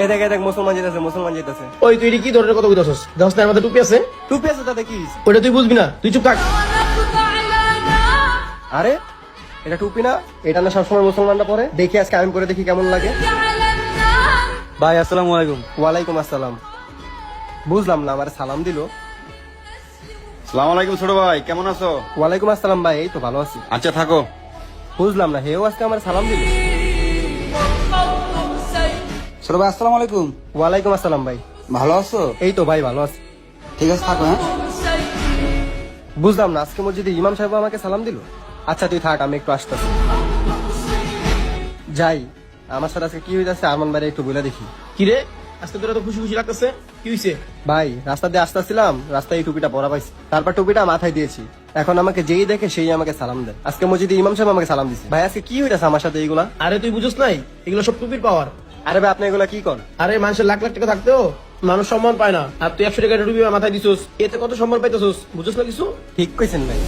এ দেখ মুসলমান যেতেছে। ওই তুই কি ধরনের কথা কইতাছস? জানাস না আমাদের টুপি আছে? টুপি আছে তাতে কি হইছে? ওটা তুই বুঝবি না, তুই চুপ থাক। আরে এটা টুপি না, এটা না সবসময় মুসলমানরা পরে। দেখি আজকে আমি করে দেখি কেমন লাগে। ভাই আসসালামু আলাইকুম। ওয়ালাইকুম আসসালাম। বুঝলাম না, আমার সালাম দিল। সালাম আলাইকুম ছোট ভাই, কেমন আছো? ওয়ালাইকুম আসসালাম ভাই, এই তো ভালো আছি। আচ্ছা থাকো। বুঝলাম না, হেও আজকে আমার সালাম দিল। ছোট ভাই আসসালামু আলাইকুম। ওয়ালাইকুম আসসালাম ভাই। ভালো আছো? এই তো ভাই ভালো আছি। ঠিক আছে থাকো। হ্যাঁ বুঝলাম না, আজকে মসজিদে ইমাম সাহেব আমাকে সালাম দিল। আচ্ছা তুই থাক, আমি একটু আসতেছি। যাই, আমার সাথে আজকে কি হইতাছে আরমান ভাই একটু বলে দেখি। কি রে, আজকে তোরা তো খুশি খুশি লাগতেছে, কি হইছে? ভাই রাস্তা দিয়ে আসতেছিলাম, রাস্তায় এই টুপিটা পরা পাইছি, তারপর টুপিটা মাথায় দিয়েছি। এখন আমাকে যেই দেখে সেই আমাকে সালাম দেয়। আজকে মসজিদে ইমাম সাহেব আমাকে সালাম দিছে। ভাই আজকে কি হইতাছে আমার সাথে এইগুলা? আরে তুই বুঝছ নাই, এগুলো সব টুপির পাওয়ার। আরে ভাই আপনি এগুলা কি করেন? আরে মানুষের লাখ লাখ টাকা থাকতেও মানুষ সম্মান পায় না, আর তুই 100 টাকা টুপি মাথায় দিছস, এতে কত সম্মান পাইতেছস, বুঝছ না কিছু? ঠিক কইছেন ভাই।